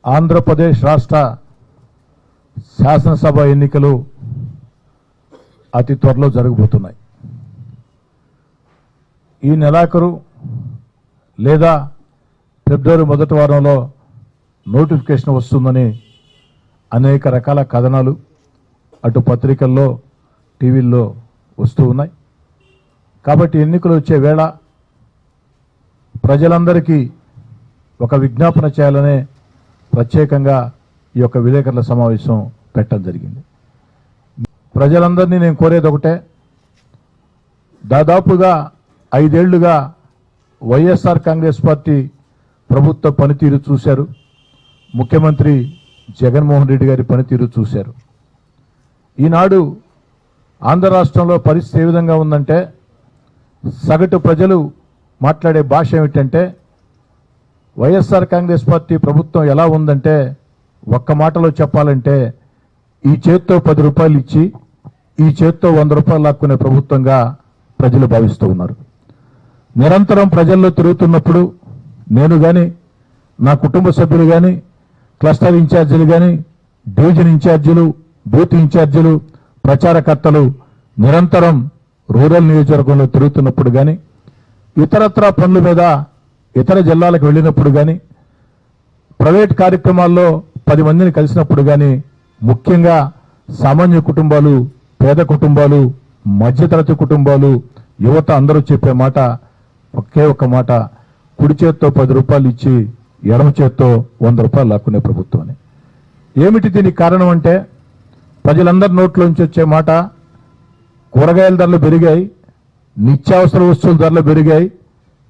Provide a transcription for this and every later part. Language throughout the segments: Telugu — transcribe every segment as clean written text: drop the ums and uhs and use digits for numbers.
ఆంధ్రప్రదేశ్ రాష్ట్ర శాసనసభ ఎన్నికలు అతి త్వరలో జరగబోతున్నాయి. ఈ నెలాఖరు లేదా ఫిబ్రవరి మొదటి వారంలో నోటిఫికేషన్ వస్తుందని అనేక రకాల కథనాలు అటు పత్రికల్లో టీవీల్లో వస్తూ ఉన్నాయి. కాబట్టి ఎన్నికలు వచ్చే వేళ ప్రజలందరికీ ఒక విజ్ఞాపన చేయాలనే ప్రత్యేకంగా ఈ యొక్క విలేకరుల సమావేశం పెట్టడం జరిగింది. ప్రజలందరినీ నేను కోరేది ఒకటే, దాదాపుగా 5 ఏళ్లుగా వైఎస్ఆర్ కాంగ్రెస్ పార్టీ ప్రభుత్వ పనితీరు చూశారు, ముఖ్యమంత్రి జగన్మోహన్ రెడ్డి గారి పనితీరు చూశారు. ఈనాడు ఆంధ్ర రాష్ట్రంలో పరిస్థితి ఏ విధంగా ఉందంటే, సగటు ప్రజలు మాట్లాడే భాష ఏమిటంటే, వైఎస్ఆర్ కాంగ్రెస్ పార్టీ ప్రభుత్వం ఎలా ఉందంటే, ఒక్క మాటలో చెప్పాలంటే ఈ చేత్తో 10 రూపాయలు ఇచ్చి ఈ చేత్తో 100 రూపాయలు లాక్కునే ప్రభుత్వంగా ప్రజలు భావిస్తూ ఉన్నారు. నిరంతరం ప్రజల్లో తిరుగుతున్నప్పుడు నేను కానీ, నా కుటుంబ సభ్యులు కానీ, క్లస్టర్ ఇన్ఛార్జీలు కానీ, డివిజన్ ఇన్ఛార్జీలు, బూత్ ఇన్ఛార్జీలు, ప్రచారకర్తలు నిరంతరం రూరల్ నియోజకవర్గంలో తిరుగుతున్నప్పుడు కానీ, ఇతరత్రా పనుల మీద ఇతర జిల్లాలకు వెళ్ళినప్పుడు కానీ, ప్రైవేట్ కార్యక్రమాల్లో 10 మందిని కలిసినప్పుడు కానీ, ముఖ్యంగా సామాన్య కుటుంబాలు, పేద కుటుంబాలు, మధ్యతరగతి కుటుంబాలు, యువత అందరూ చెప్పే మాట ఒకే ఒక్క మాట, కుడి చేత్తో 10 రూపాయలు ఇచ్చి ఎడమ చేత్తో 100 రూపాయలు లాక్కునే ప్రభుత్వం అని. ఏమిటి దీనికి కారణం అంటే, ప్రజలందరి నోట్లోంచి వచ్చే మాట, కూరగాయల ధరలు పెరిగాయి, నిత్యావసర వస్తువుల ధరలు పెరిగాయి,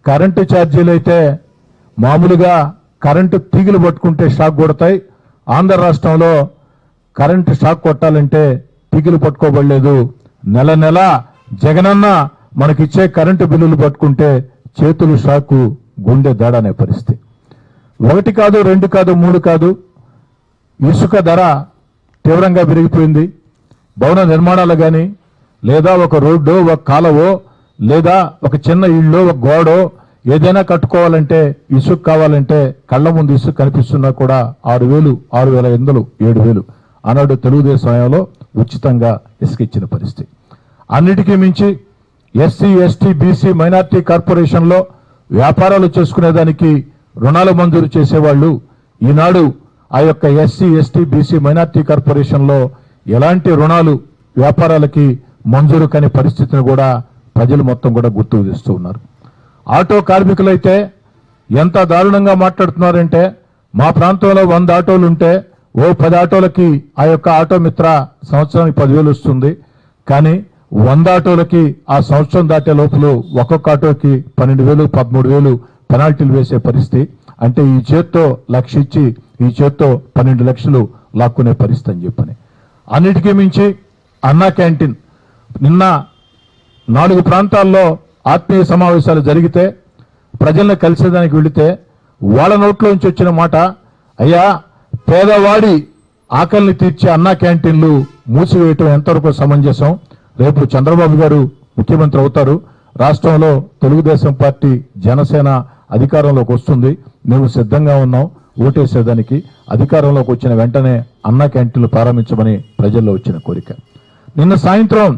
కరెంటు ఛార్జీలు అయితే మామూలుగా కరెంటు తీగలు పట్టుకుంటే షాక్ కొడతాయి. ఆంధ్ర రాష్ట్రంలో కరెంటు షాక్ కొట్టాలంటే తీగలు పట్టుకోబడలేదు. నెల నెల జగనన్న మనకిచ్చే కరెంటు బిల్లులు పట్టుకుంటే చేతులు షాకు, గుండె దాడనే పరిస్థితి. 1 కాదు, 2 కాదు, 3 కాదు, ఇసుక ధర తీవ్రంగా పెరిగిపోయింది. భవన నిర్మాణాలు కానీ, లేదా ఒక రోడ్డో, ఒక కాలవో, లేదా ఒక చిన్న ఇళ్ళో, ఒక గోడో ఏదైనా కట్టుకోవాలంటే ఇసుక కావాలంటే కళ్ళ ముందు ఇసుక కనిపిస్తున్నా కూడా 6,000, 6,500, 7,000 ఆనాడు తెలుగుదేశం హయాంలో ఉచితంగా ఇసుక ఇచ్చిన పరిస్థితి. అన్నిటికీ మించి ఎస్సీ, ఎస్టీ, బీసీ, మైనార్టీ కార్పొరేషన్లో వ్యాపారాలు చేసుకునేదానికి రుణాలు మంజూరు చేసేవాళ్ళు ఈనాడు ఆ యొక్క ఎస్సీ, ఎస్టీ, బీసీ, మైనార్టీ కార్పొరేషన్లో ఎలాంటి రుణాలు వ్యాపారాలకి మంజూరు కాని పరిస్థితిని కూడా ప్రజలు మొత్తం కూడా గుర్తుకు తెస్తూ ఉన్నారు. ఆటో కార్మికులైతే ఎంత దారుణంగా మాట్లాడుతున్నారంటే, మా ప్రాంతంలో 100 ఆటోలు ఉంటే 10 ఆటోలకి ఆ యొక్క ఆటో మిత్ర సంవత్సరానికి 10,000 వస్తుంది. కానీ 100 ఆటోలకి ఆ సంవత్సరం దాటే లోపల ఒక్కొక్క ఆటోకి 12,000, 13,000 పెనాల్టీలు వేసే పరిస్థితి. అంటే ఈ చేత్తో 1,00,000 ఇచ్చి ఈ చేత్తో 12 లక్షలు లాక్కునే పరిస్థితి అని చెప్పని. అన్నిటికీ మించి అన్నా క్యాంటీన్, నిన్న 4 ప్రాంతాల్లో ఆత్మీయ సమావేశాలు జరిగితే ప్రజలను కలిసేదానికి వెళితే వాళ్ళ నోట్లోంచి వచ్చిన మాట, అయ్యా పేదవాడి ఆకలిని తీర్చే అన్నా క్యాంటీన్లు మూసివేయటం ఎంతవరకు సమంజసం? రేపు చంద్రబాబు గారు ముఖ్యమంత్రి అవుతారు, రాష్ట్రంలో తెలుగుదేశం పార్టీ, జనసేన అధికారంలోకి వస్తుంది, మేము సిద్ధంగా ఉన్నాం ఓటేసేదానికి. అధికారంలోకి వచ్చిన వెంటనే అన్నా క్యాంటీన్లు ప్రారంభించమని ప్రజల్లో వచ్చిన కోరిక. నిన్న సాయంత్రం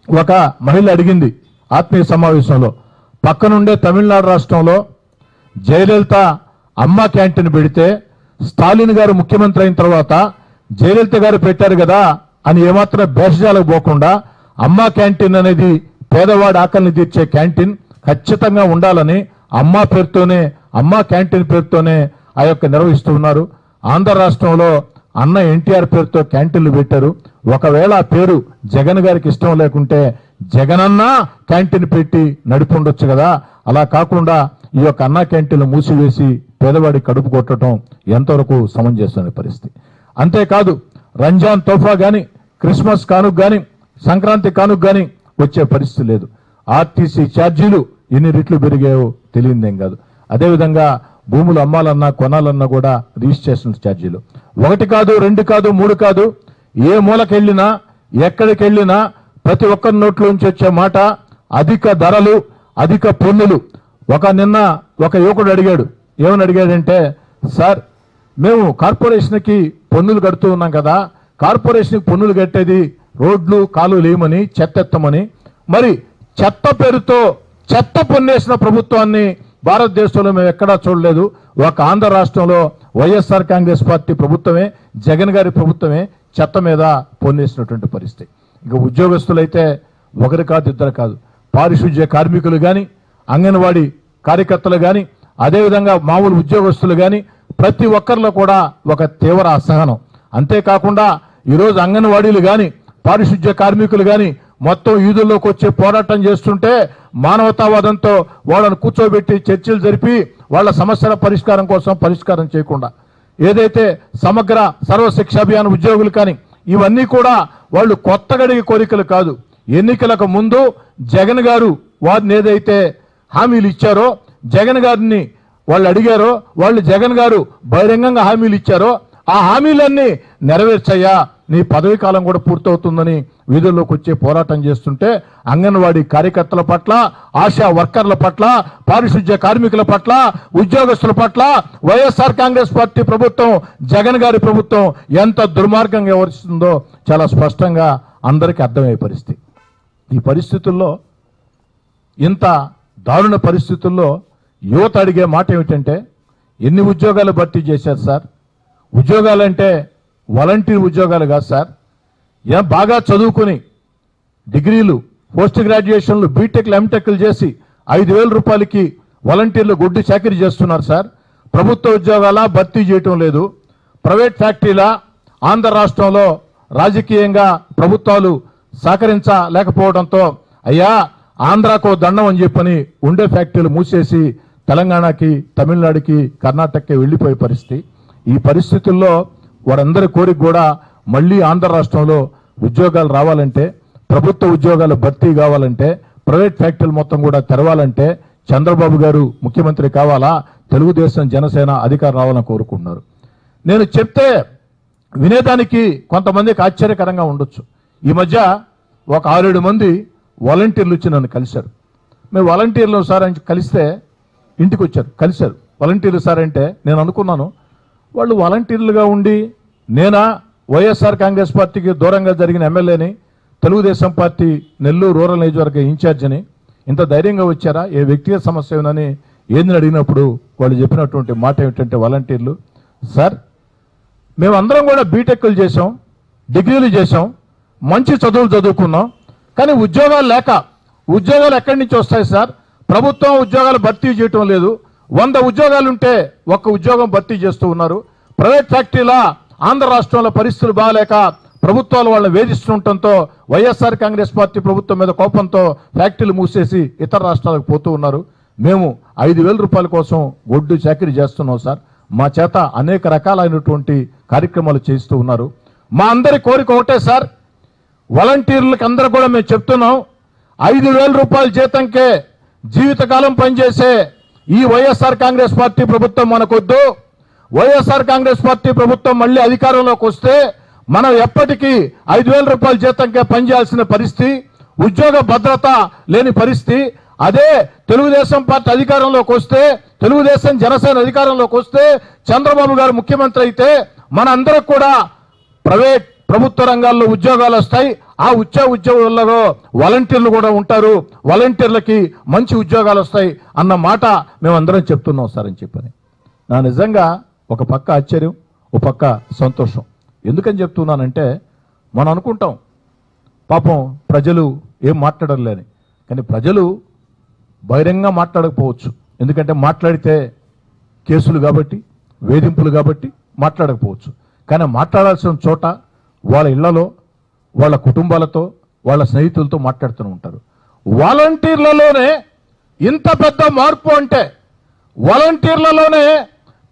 ఒక మహిళ అడిగింది ఆత్మీయ సమావేశంలో, పక్కనుండే తమిళనాడు రాష్ట్రంలో జయలలిత అమ్మ క్యాంటీన్ పెడితే స్టాలిన్ గారు ముఖ్యమంత్రి అయిన తర్వాత జయలలిత గారు పెట్టారు కదా అని ఏమాత్రం భేషజాలకు పోకుండా, అమ్మ క్యాంటీన్ అనేది పేదవాడి ఆకలిని తీర్చే క్యాంటీన్ ఖచ్చితంగా ఉండాలని అమ్మ పేరుతోనే, అమ్మ క్యాంటీన్ పేరుతోనే ఆ యొక్క నిర్వహిస్తూ ఉన్నారు. ఆంధ్ర రాష్ట్రంలో అన్న ఎన్టీఆర్ పేరుతో క్యాంటీన్లు పెట్టారు. ఒకవేళ ఆ పేరు జగన్ గారికి ఇష్టం లేకుంటే జగనన్న క్యాంటీన్ పెట్టి నడిపుండొచ్చు కదా. అలా కాకుండా ఈ యొక్క అన్నా క్యాంటీన్లు మూసివేసి పేదవాడి కడుపు కొట్టడం ఎంతవరకు సమంజసమైన పరిస్థితి. అంతేకాదు, రంజాన్ తోఫా కానీ, క్రిస్మస్ కానుక కానీ, సంక్రాంతి కానుక కానీ వచ్చే పరిస్థితి లేదు. ఆర్టీసీ ఛార్జీలు ఎన్ని రెట్లు పెరిగాయో తెలియదేం కాదు. అదేవిధంగా భూములు అమ్మాలన్నా కొనాలన్నా కూడా రిజిస్ట్రేషన్ ఛార్జీలు 1 కాదు, 2 కాదు, 3 కాదు, ఏ మూలకెళ్ళినా ఎక్కడికి వెళ్ళినా ప్రతి ఒక్కరి నోట్లోంచి వచ్చే మాట అధిక ధరలు, అధిక పన్నులు. నిన్న ఒక యువకుడు అడిగాడు, ఏమని అడిగాడంటే, సార్ మేము కార్పొరేషన్కి పన్నులు కడుతూ ఉన్నాం కదా, కార్పొరేషన్కి పన్నులు కట్టేది రోడ్లు కాలువలు లేమని, చెత్త ఎత్తమని. మరి చెత్త పేరుతో చెత్త పన్నేసిన ప్రభుత్వాన్ని భారతదేశంలో మేము ఎక్కడా చూడలేదు. ఒక ఆంధ్ర రాష్ట్రంలో వైఎస్ఆర్ కాంగ్రెస్ పార్టీ ప్రభుత్వమే, జగన్ గారి ప్రభుత్వమే చెత్త మీద పన్నేసినటువంటి పరిస్థితి. ఇక ఉద్యోగస్తులైతే ఒకరు కాదు, ఇద్దరు కాదు, పారిశుధ్య కార్మికులు కానీ, అంగన్వాడీ కార్యకర్తలు కానీ, అదేవిధంగా మామూలు ఉద్యోగస్తులు కానీ ప్రతి ఒక్కరిలో కూడా ఒక తీవ్ర అసహనం. అంతేకాకుండా ఈరోజు అంగన్వాడీలు కానీ, పారిశుధ్య కార్మికులు కానీ మొత్తం వీధుల్లోకి వచ్చి పోరాటం చేస్తుంటే మానవతావాదంతో వాళ్ళను కూర్చోబెట్టి చర్చలు జరిపి వాళ్ళ సమస్యల పరిష్కారం చేయకుండా, ఏదైతే సమగ్ర సర్వశిక్ష అభియాన్ ఉద్యోగులు కానీ ఇవన్నీ కూడా వాళ్ళు కొత్తగడిగే కోరికలు కాదు. ఎన్నికలకు ముందు జగన్ గారు వారిని ఏదైతే హామీలు ఇచ్చారో, జగన్ గారిని వాళ్ళు అడిగారో, వాళ్ళు జగన్ గారు బహిరంగంగా హామీలు ఇచ్చారో ఆ హామీలన్నీ నెరవేర్చయ్యా, నీ పదవి కాలం కూడా పూర్తవుతుందని వీధుల్లోకి వచ్చే పోరాటం చేస్తుంటే అంగన్వాడీ కార్యకర్తల పట్ల, ఆశా వర్కర్ల పట్ల, పారిశుధ్య కార్మికుల పట్ల, ఉద్యోగస్తుల పట్ల వైఎస్ఆర్ కాంగ్రెస్ పార్టీ ప్రభుత్వం, జగన్ గారి ప్రభుత్వం ఎంత దుర్మార్గంగా వ్యవహరిస్తుందో చాలా స్పష్టంగా అందరికీ అర్థమయ్యే పరిస్థితి. ఈ పరిస్థితుల్లో, ఇంత దారుణ పరిస్థితుల్లో యువత అడిగే మాట ఏమిటంటే, ఎన్ని ఉద్యోగాలు భర్తీ చేశారు సార్? ఉద్యోగాలంటే వాలంటీర్ ఉద్యోగాలు కాదు సార్. బాగా చదువుకుని డిగ్రీలు, పోస్ట్ గ్రాడ్యుయేషన్లు, బీటెక్లు, ఎంటెక్లు చేసి 5,000 రూపాయలకి వాలంటీర్లు గుడ్డు చాకరీ చేస్తున్నారు సార్. ప్రభుత్వ ఉద్యోగాల భర్తీ చేయటం లేదు. ప్రైవేట్ ఫ్యాక్టరీల ఆంధ్ర రాష్ట్రంలో రాజకీయంగా ప్రభుత్వాలు సహకరించలేకపోవడంతో అయ్యా ఆంధ్రాకో దండం అని చెప్పని ఉండే ఫ్యాక్టరీలు మూసేసి తెలంగాణకి, తమిళనాడుకి, కర్ణాటకకి వెళ్ళిపోయే పరిస్థితి. ఈ పరిస్థితుల్లో వారందరి కోరిక కూడా మళ్ళీ ఆంధ్ర రాష్ట్రంలో ఉద్యోగాలు రావాలంటే, ప్రభుత్వ ఉద్యోగాలు భర్తీ కావాలంటే, ప్రైవేట్ ఫ్యాక్టరీలు మొత్తం కూడా తెరవాలంటే చంద్రబాబు గారు ముఖ్యమంత్రి కావాలా, తెలుగుదేశం జనసేన అధికారం రావాలని కోరుకుంటున్నారు. నేను చెప్తే వినేదానికి కొంతమందికి ఆశ్చర్యకరంగా ఉండొచ్చు. ఈ మధ్య ఒక 6-7 మంది వాలంటీర్లు వచ్చి నన్ను కలిశారు. మేము వాలంటీర్లు సార్ అని కలిస్తే ఇంటికి వచ్చారు, కలిశారు. వాలంటీర్లు సార్ అంటే నేను అనుకున్నాను వాళ్ళు వాలంటీర్లుగా ఉండి నేనా వైఎస్ఆర్ కాంగ్రెస్ పార్టీకి దూరంగా జరిగిన ఎమ్మెల్యేని, తెలుగుదేశం పార్టీ నెల్లూరు రూరల్ నియోజకవర్గ ఇన్ఛార్జిని, ఇంత ధైర్యంగా వచ్చారా, ఏ వ్యక్తిగత సమస్య ఉందని ఏందని అడిగినప్పుడు వాళ్ళు చెప్పినటువంటి మాట ఏమిటంటే, వాలంటీర్లు సార్ మేమందరం కూడా బీటెక్లు చేసాం, డిగ్రీలు చేసాం, మంచి చదువులు చదువుకున్నాం, కానీ ఉద్యోగాలు లేక, ఉద్యోగాలు ఎక్కడి నుంచి వస్తాయి సార్? ప్రభుత్వం ఉద్యోగాలు భర్తీ చేయటం లేదు. 100 ఉద్యోగాలుంటే 1 ఉద్యోగం భర్తీ చేస్తూ ఉన్నారు. ప్రైవేట్ ఫ్యాక్టరీల ఆంధ్ర రాష్ట్రంలో పరిస్థితులు బాగాలేక ప్రభుత్వాలు వాళ్ళని వేధిస్తుండటంతో వైఎస్ఆర్ కాంగ్రెస్ పార్టీ ప్రభుత్వం మీద కోపంతో ఫ్యాక్టరీలు మూసేసి ఇతర రాష్ట్రాలకు పోతూ ఉన్నారు. మేము 5,000 రూపాయల కోసం ఒడ్డు చాకరీ చేస్తున్నాం సార్. మా చేత అనేక రకాలైనటువంటి కార్యక్రమాలు చేస్తూ ఉన్నారు. మా అందరి కోరిక ఒకటే సార్, వాలంటీర్లకు అందరూ కూడా మేము చెప్తున్నాం, 5,000 రూపాయల జీతంకే జీవితకాలం పనిచేసే ఈ వైఎస్ఆర్ కాంగ్రెస్ పార్టీ ప్రభుత్వం మనకొద్దు. వైఎస్ఆర్ కాంగ్రెస్ పార్టీ ప్రభుత్వం మళ్ళీ అధికారంలోకి వస్తే మనం ఎప్పటికీ 5,000 రూపాయల జీతంకే పనిచేయాల్సిన పరిస్థితి, ఉద్యోగ భద్రత లేని పరిస్థితి. అదే తెలుగుదేశం పార్టీ అధికారంలోకి వస్తే, తెలుగుదేశం జనసేన అధికారంలోకి వస్తే, చంద్రబాబు గారు ముఖ్యమంత్రి అయితే మన అందరికి కూడా ప్రైవేట్ ప్రభుత్వ రంగాల్లో ఉద్యోగాలు వస్తాయి. ఆ ఉద్యోగులలో వాలంటీర్లు కూడా ఉంటారు, వాలంటీర్లకి మంచి ఉద్యోగాలు వస్తాయి అన్న మాట మేమందరం చెప్తున్నాం సార్ అని చెప్పని. నా నిజంగా ఒక పక్క ఆశ్చర్యం, ఒక పక్క సంతోషం. ఎందుకని చెప్తున్నానంటే, మనం అనుకుంటాం పాపం ప్రజలు ఏం మాట్లాడలేని, కానీ ప్రజలు బహిరంగంగా మాట్లాడకపోవచ్చు. ఎందుకంటే మాట్లాడితే కేసులు కాబట్టి, వేధింపులు కాబట్టి మాట్లాడకపోవచ్చు. కానీ మాట్లాడాల్సిన చోట వాళ్ళ ఇళ్లలో, వాళ్ళ కుటుంబాలతో, వాళ్ళ స్నేహితులతో మాట్లాడుతూ ఉంటారు. వాలంటీర్లలోనే ఇంత పెద్ద మార్పు అంటే, వాలంటీర్లలోనే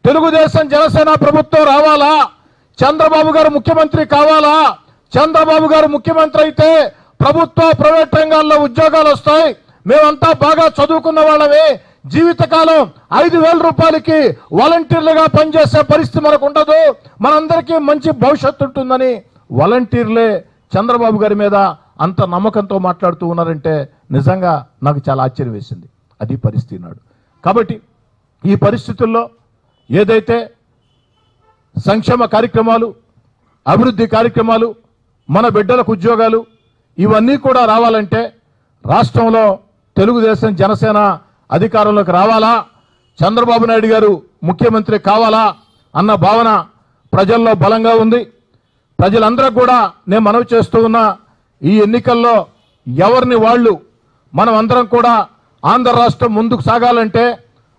తెలుగుదేశం జనసేన ప్రభుత్వం రావాలా, చంద్రబాబు గారు ముఖ్యమంత్రి కావాలా, చంద్రబాబు గారు ముఖ్యమంత్రి అయితే ప్రభుత్వ ప్రైవేట్ రంగాల్లో ఉద్యోగాలు వస్తాయి, మేమంతా బాగా చదువుకున్న వాళ్ళమే, జీవితకాలం 5,000 రూపాయలకి వాలంటీర్లుగా పనిచేసే పరిస్థితి మనకు ఉండదు, మనందరికీ మంచి భవిష్యత్తు ఉంటుందని వాలంటీర్లే చంద్రబాబు గారి మీద అంత నమ్మకంతో మాట్లాడుతూ ఉన్నారంటే నిజంగా నాకు చాలా ఆశ్చర్యం వేసింది. అది పరిస్థితి నాడు. కాబట్టి ఈ పరిస్థితుల్లో ఏదైతే సంక్షేమ కార్యక్రమాలు, అభివృద్ధి కార్యక్రమాలు, మన బిడ్డలకు ఉద్యోగాలు ఇవన్నీ కూడా రావాలంటే రాష్ట్రంలో తెలుగుదేశం జనసేన అధికారంలోకి రావాలా, చంద్రబాబు నాయుడు గారు ముఖ్యమంత్రి కావాలా అన్న భావన ప్రజల్లో బలంగా ఉంది. ప్రజలందరూ కూడా నేను మనవి చేస్తూ ఉన్నా, ఈ ఎన్నికల్లో ఎవరిని వాళ్ళు మనం అందరం కూడా ఆంధ్ర రాష్ట్రం ముందుకు సాగాలంటే,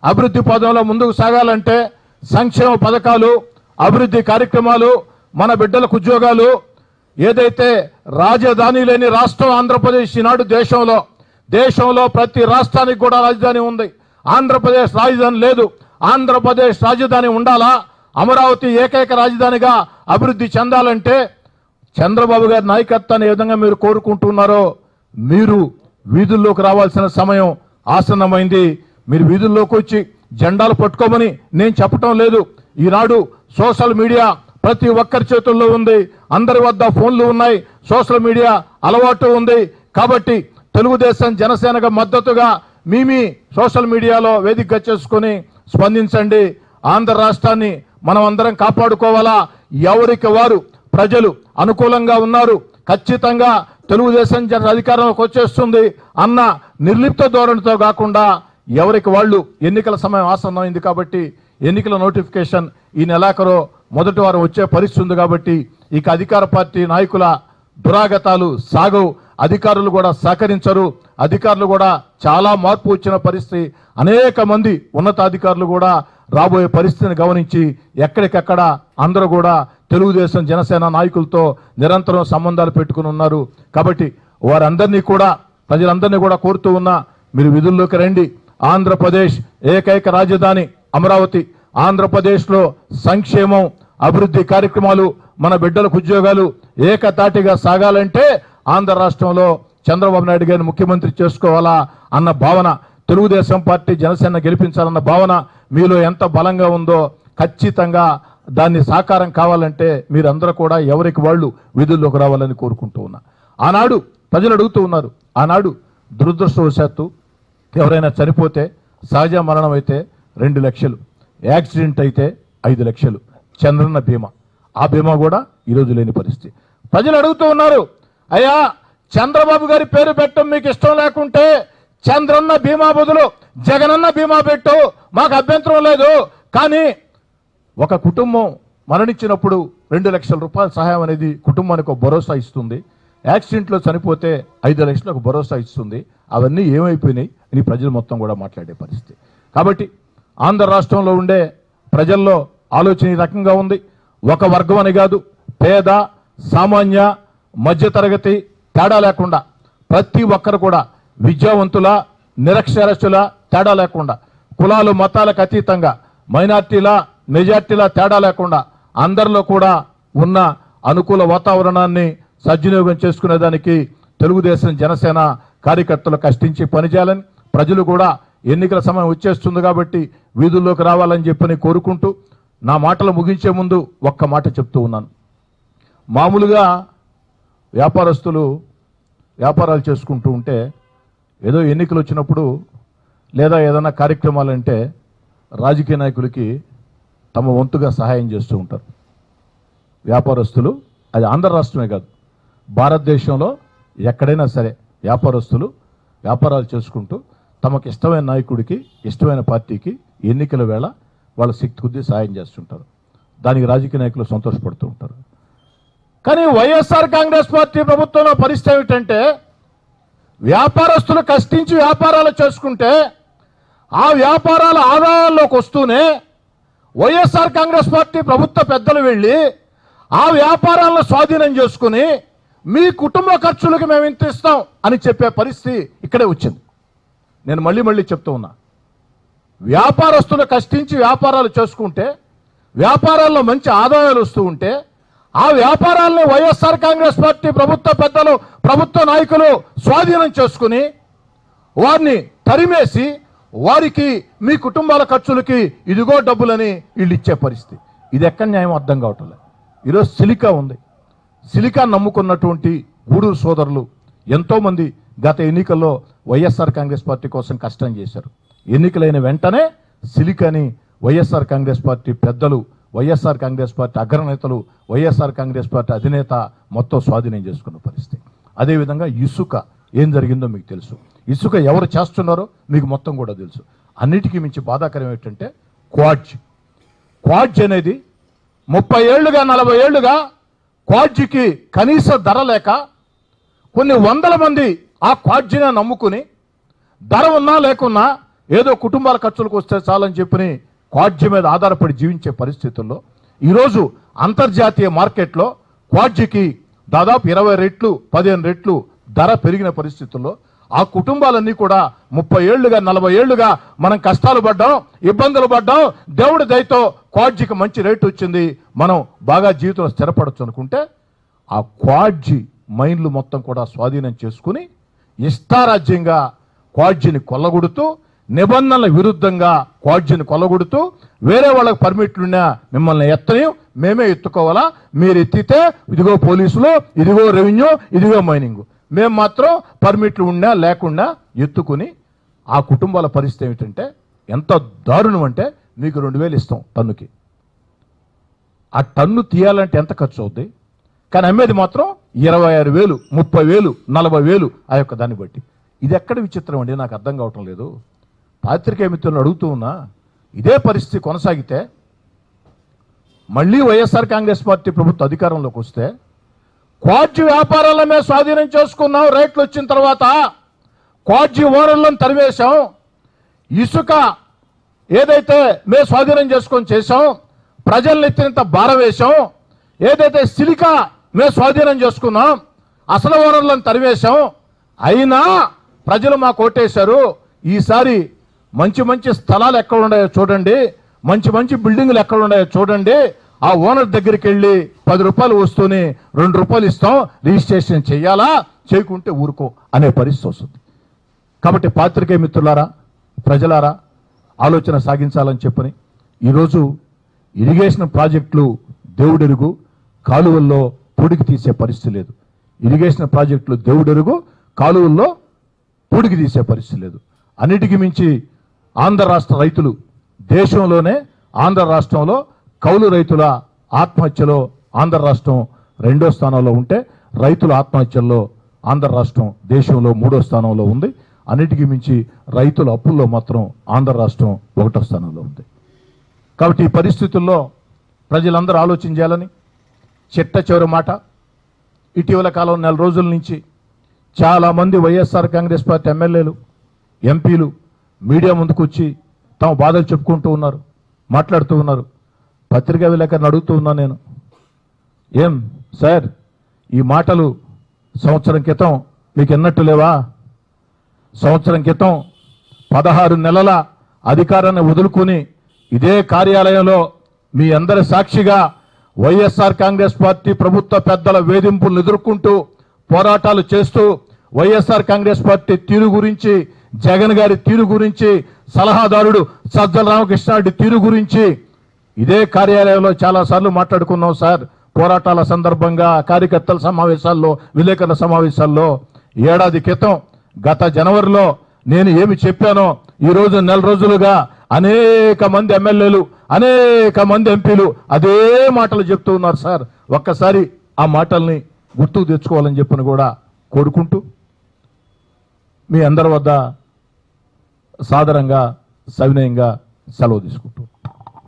అభివృద్ధి పదంలో ముందుకు సాగాలంటే సంక్షేమ పథకాలు, అభివృద్ధి కార్యక్రమాలు, మన బిడ్డలకు ఉద్యోగాలు, ఏదైతే రాజధాని లేని రాష్ట్రం ఆంధ్రప్రదేశ్ ఈనాడు దేశంలో ప్రతి రాష్ట్రానికి కూడా రాజధాని ఉంది. ఆంధ్రప్రదేశ్ రాజధాని లేదు. ఆంధ్రప్రదేశ్ రాజధాని ఉండాలా, అమరావతి ఏకైక రాజధానిగా అభివృద్ధి చెందాలంటే చంద్రబాబు గారి నాయకత్వాన్ని ఏ విధంగా మీరు కోరుకుంటున్నారో మీరు వీధుల్లోకి రావాల్సిన సమయం ఆసన్నమైంది. మీరు వీధుల్లోకి వచ్చి జెండాలు పట్టుకోమని నేను చెప్పటం లేదు. ఈనాడు సోషల్ మీడియా ప్రతి ఒక్కరి చేతుల్లో ఉంది, అందరి వద్ద ఫోన్లు ఉన్నాయి, సోషల్ మీడియా అలవాటు ఉంది. కాబట్టి తెలుగుదేశం జనసేనకు మద్దతుగా మీ సోషల్ మీడియాలో వేదిక చేసుకుని స్పందించండి. ఆంధ్ర రాష్ట్రాన్ని మనం అందరం కాపాడుకోవాలా. ఎవరికి వారు ప్రజలు అనుకూలంగా ఉన్నారు, ఖచ్చితంగా తెలుగుదేశం అధికారంలోకి వచ్చేస్తుంది అన్న నిర్లిప్త ధోరణితో కాకుండా ఎవరికి వాళ్ళు ఎన్నికల సమయం ఆసన్నమైంది కాబట్టి ఎన్నికల నోటిఫికేషన్ ఈ నెలాఖరు మొదటి వారం వచ్చే పరిస్థితి ఉంది కాబట్టి ఇక అధికార పార్టీ నాయకుల దురాగతాలు సాగవు. అధికారులు కూడా సహకరించరు. అధికారులు కూడా చాలా మార్పు వచ్చిన పరిస్థితి, అనేక మంది ఉన్నతాధికారులు కూడా రాబోయే పరిస్థితిని గమనించి ఎక్కడికక్కడ అందరూ కూడా తెలుగుదేశం జనసేన నాయకులతో నిరంతరం సంబంధాలు పెట్టుకుని ఉన్నారు. కాబట్టి వారందరినీ కూడా ప్రజలందరినీ కూడా కోరుతూ ఉన్నా, మీరు విధుల్లోకి రండి. ఆంధ్రప్రదేశ్ ఏకైక రాజధాని అమరావతి. ఆంధ్రప్రదేశ్లో సంక్షేమం, అభివృద్ధి కార్యక్రమాలు, మన బిడ్డలకు ఉద్యోగాలు ఏకతాటిగా సాగాలంటే ఆంధ్ర రాష్ట్రంలో చంద్రబాబు నాయుడు గారిని ముఖ్యమంత్రి చేసుకోవాలా అన్న భావన, తెలుగుదేశం పార్టీ జనసేన గెలిపించాలన్న భావన మీలో ఎంత బలంగా ఉందో ఖచ్చితంగా దాన్ని సాకారం కావాలంటే మీరందరూ కూడా ఎవరికి వాళ్ళు విధుల్లోకి రావాలని కోరుకుంటూ ఉన్నా. ఆనాడు ప్రజలు అడుగుతూ ఉన్నారు. ఆనాడు దురదృష్టవశాత్తు ఎవరైనా చనిపోతే, సహజ మరణం అయితే 2 లక్షలు, యాక్సిడెంట్ అయితే 5 లక్షలు చంద్రన్న బీమా. ఆ బీమా కూడా ఈరోజు లేని పరిస్థితి. ప్రజలు అడుగుతూ ఉన్నారు, అయ్యా చంద్రబాబు గారి పేరు పెట్టడం మీకు ఇష్టం లేకుంటే చంద్రన్న బీమా బదులు జగనన్న బీమా పెట్టు, మాకు అభ్యంతరం లేదు. కానీ ఒక కుటుంబం మరణించినప్పుడు 2 లక్షల రూపాయల సహాయం అనేది కుటుంబానికి ఒక భరోసా ఇస్తుంది. యాక్సిడెంట్లో చనిపోతే 5 లక్షలకు భరోసా ఇస్తుంది. అవన్నీ ఏమైపోయినాయి అని ప్రజలు మొత్తం కూడా మాట్లాడే పరిస్థితి. కాబట్టి ఆంధ్ర రాష్ట్రంలో ఉండే ప్రజల్లో ఆలోచన ఈ రకంగా ఉంది. ఒక వర్గం అని కాదు, పేద, సామాన్య, మధ్యతరగతి తేడా లేకుండా ప్రతి ఒక్కరు కూడా విద్యావంతుల, నిరక్షరాస్యుల తేడా లేకుండా, కులాలు మతాలకు అతీతంగా, మైనార్టీల మెజార్టీల తేడా లేకుండా అందరిలో కూడా ఉన్న అనుకూల వాతావరణాన్ని సద్వినియోగం చేసుకునేదానికి తెలుగుదేశం జనసేన కార్యకర్తలు కష్టించి పనిచేయాలని, ప్రజలు కూడా ఎన్నికల సమయం వచ్చేస్తుంది కాబట్టి వీధుల్లోకి రావాలని చెప్పని కోరుకుంటూ నా మాటలు ముగించే ముందు ఒక్క మాట చెప్తూ ఉన్నాను. మామూలుగా వ్యాపారస్తులు వ్యాపారాలు చేసుకుంటూ ఉంటే ఏదో ఎన్నికలు వచ్చినప్పుడు లేదా ఏదైనా కార్యక్రమాలంటే రాజకీయ నాయకులకి తమ వంతుగా సహాయం చేస్తూ ఉంటారు. వ్యాపారస్తులు, అది ఆంధ్ర రాష్ట్రమే కాదు, భారతదేశంలో ఎక్కడైనా సరే వ్యాపారస్తులు వ్యాపారాలు చేసుకుంటూ తమకు ఇష్టమైన నాయకుడికి, ఇష్టమైన పార్టీకి ఎన్నికల వేళ వాళ్ళ శక్తి కొద్దీ సహాయం చేస్తుంటారు. దానికి రాజకీయ నాయకులు సంతోషపడుతూ ఉంటారు. కానీ వైఎస్ఆర్ కాంగ్రెస్ పార్టీ ప్రభుత్వంలో పరిస్థితి ఏమిటంటే వ్యాపారస్తులు కష్టించి వ్యాపారాలు చేసుకుంటే ఆ వ్యాపారాల ఆదాయాల్లోకి వస్తూనే వైఎస్ఆర్ కాంగ్రెస్ పార్టీ ప్రభుత్వ పెద్దలు వెళ్ళి ఆ వ్యాపారాలను స్వాధీనం చేసుకుని మీ కుటుంబ ఖర్చులకు మేము ఇంత ఇస్తాం అని చెప్పే పరిస్థితి ఇక్కడే వచ్చింది. నేను మళ్ళీ చెప్తూ ఉన్నా, వ్యాపారస్తులు కష్టించి వ్యాపారాలు చేసుకుంటే వ్యాపారాల్లో మంచి ఆదాయాలు వస్తూ ఉంటే ఆ వ్యాపారాలను వైఎస్ఆర్ కాంగ్రెస్ పార్టీ ప్రభుత్వ పెద్దలు, ప్రభుత్వ నాయకులు స్వాధీనం చేసుకుని వారిని తరిమేసి వారికి మీ కుటుంబాల ఖర్చులకి ఇదిగో డబ్బులని వీళ్ళు ఇచ్చే పరిస్థితి. ఇది ఎక్కడ న్యాయం అర్థం కావట్లేదు. ఈరోజు సిలికా ఉంది. సిలికా నమ్ముకున్నటువంటి గూడూరు సోదరులు ఎంతోమంది గత ఎన్నికల్లో వైఎస్ఆర్ కాంగ్రెస్ పార్టీ కోసం కష్టం చేశారు. ఎన్నికలైన వెంటనే సిలికాని వైఎస్ఆర్ కాంగ్రెస్ పార్టీ పెద్దలు వైఎస్ఆర్ కాంగ్రెస్ పార్టీ అగ్రనేతలు, వైఎస్ఆర్ కాంగ్రెస్ పార్టీ అధినేత మొత్తం స్వాధీనం చేసుకున్న పరిస్థితి. అదేవిధంగా ఇసుక ఏం జరిగిందో మీకు తెలుసు. ఇసుక ఎవరు చేస్తున్నారో మీకు మొత్తం కూడా తెలుసు. అన్నిటికీ మించి బాధాకరం ఏంటంటే క్వాడ్జ్ అనేది 30 ఏళ్లుగా 40 ఏళ్లుగా క్వాడ్జికి కనీస ధర లేక కొన్ని వందల మంది ఆ క్వాడ్జిని నమ్ముకుని ధర ఉన్నా లేకున్నా ఏదో కుటుంబాల ఖర్చులకు వస్తే చాలని చెప్పి క్వాడ్జి మీద ఆధారపడి జీవించే పరిస్థితుల్లో ఈరోజు అంతర్జాతీయ మార్కెట్లో క్వాడ్జికి దాదాపు 20 రెట్లు 15 రెట్లు ధర పెరిగిన పరిస్థితుల్లో ఆ కుటుంబాలన్నీ కూడా 30 ఏళ్లుగా 40 ఏళ్లుగా మనం కష్టాలు పడ్డాం, ఇబ్బందులు పడ్డాం. దేవుడి దయతో క్వాడ్జికి మంచి రేటు వచ్చింది, మనం బాగా జీవితంలో స్థిరపడచ్చు అనుకుంటే ఆ క్వాడ్జి మైన్లు మొత్తం కూడా స్వాధీనం చేసుకుని ఇష్టారాజ్యంగా క్వాడ్జిని కొల్లగొడుతూ, నిబంధనల విరుద్ధంగా క్వాడ్జిని కొల్లగొడుతూ, వేరే వాళ్ళకి పర్మిట్లున్నా మిమ్మల్ని ఎత్తని మేమే ఎత్తుకోవాలా, మీరు ఎత్తితే ఇదిగో పోలీసులు, ఇదిగో రెవెన్యూ, ఇదిగో మైనింగ్, మేము మాత్రం పర్మిట్లు ఉన్నా లేకుండా ఎత్తుకుని ఆ కుటుంబాల పరిస్థితి ఏమిటంటే ఎంత దారుణం అంటే మీకు 2000 ఇస్తాం టన్నుకి. ఆ టన్ను తీయాలంటే ఎంత ఖర్చు అవుద్ది, కానీ అమ్మేది మాత్రం 26,000, 30,000, 40,000 ఆ యొక్క దాన్ని బట్టి. ఇది ఎక్కడ విచిత్రం అండి, నాకు అర్థం కావటం లేదు. పాత్రికేయ మిత్రులను అడుగుతూ ఉన్నా, ఇదే పరిస్థితి కొనసాగితే మళ్ళీ వైఎస్ఆర్ కాంగ్రెస్ పార్టీ ప్రభుత్వ అధికారంలోకి వస్తే క్వాడ్జి వ్యాపారాల మీద స్వాధీనం చేసుకున్నాం. రేట్లు వచ్చిన తర్వాత క్వాడ్జి ఓనర్లను తరివేశాం. ఇసుక ఏదైతే మేము స్వాధీనం చేసుకొని చేశాం, ప్రజల్ని ఎత్తినంత భారం వేశాం. ఏదైతే సిలికా మేము స్వాధీనం చేసుకున్నాం, అసలు ఓనర్లను తరివేశాం. అయినా ప్రజలు మాకు ఓటేశారు. ఈసారి మంచి మంచి స్థలాలు ఎక్కడ ఉన్నాయో చూడండి, మంచి మంచి బిల్డింగులు ఎక్కడ ఉన్నాయో చూడండి, ఆ ఓనర్ దగ్గరికి వెళ్ళి 10 రూపాయలు వస్తూనే 2 రూపాయలు ఇస్తాం, రిజిస్ట్రేషన్ చేయాలా, చేయకుంటే ఊరుకో అనే పరిస్థితి వస్తుంది. కాబట్టి పాత్రికేయ మిత్రులారా, ప్రజలారా, ఆలోచన సాగించాలని చెప్పని ఈరోజు ఇరిగేషన్ ప్రాజెక్టులు దేవుడెరుగు, కాలువల్లో పూడికి తీసే పరిస్థితి లేదు. ఇరిగేషన్ ప్రాజెక్టులు దేవుడెరుగు, కాలువల్లో పూడికి తీసే పరిస్థితి లేదు. అన్నిటికీ మించి ఆంధ్ర రాష్ట్ర రైతులు దేశంలోనే, ఆంధ్ర రాష్ట్రంలో కౌలు రైతుల ఆత్మహత్యలో ఆంధ్ర రాష్ట్రం 2వ స్థానంలో ఉంటే, రైతుల ఆత్మహత్యల్లో ఆంధ్ర రాష్ట్రం దేశంలో 3వ స్థానంలో ఉంది. అన్నిటికీ మించి రైతుల అప్పుల్లో మాత్రం ఆంధ్ర రాష్ట్రం 1వ స్థానంలో ఉంది. కాబట్టి ఈ పరిస్థితుల్లో ప్రజలందరూ ఆలోచన చేయాలని చిట్ట చివరి మాట, ఇటీవల కాలం 4 రోజుల నుంచి చాలామంది వైఎస్ఆర్ కాంగ్రెస్ పార్టీ ఎమ్మెల్యేలు, ఎంపీలు మీడియా ముందుకు వచ్చి తమ బాధలు చెప్పుకుంటూ ఉన్నారు, మాట్లాడుతూ ఉన్నారు. పత్రికా విలేకరుని అడుగుతూ ఉన్నాను నేను, ఏం సార్ ఈ మాటలు సంవత్సరం క్రితం మీకు ఎన్నట్టు లేవా? సంవత్సరం క్రితం 16 నెలల అధికారాన్ని వదులుకుని ఇదే కార్యాలయంలో మీ అందరి సాక్షిగా వైఎస్ఆర్ కాంగ్రెస్ పార్టీ ప్రభుత్వ పెద్దల వేధింపులను ఎదుర్కొంటూ పోరాటాలు చేస్తూ వైఎస్ఆర్ కాంగ్రెస్ పార్టీ తీరు గురించి, జగన్ గారి తీరు గురించి, సలహాదారుడు సజ్జల రామకృష్ణారెడ్డి తీరు గురించి ఇదే కార్యాలయంలో చాలాసార్లు మాట్లాడుకున్నాం సార్. పోరాటాల సందర్భంగా, కార్యకర్తల సమావేశాల్లో, విలేకరుల సమావేశాల్లో. ఏడాది క్రితం గత జనవరిలో నేను ఏమి చెప్పానో ఈరోజు 4 రోజులుగా అనేక మంది ఎమ్మెల్యేలు, అనేక మంది ఎంపీలు అదే మాటలు చెప్తూ ఉన్నారు సార్. ఒక్కసారి ఆ మాటల్ని గుర్తుకు తెచ్చుకోవాలని చెప్పని కూడా కోరుకుంటూ మీ అందరి వద్ద సాదరంగా, సవినయంగా సెలవు తీసుకుంటూ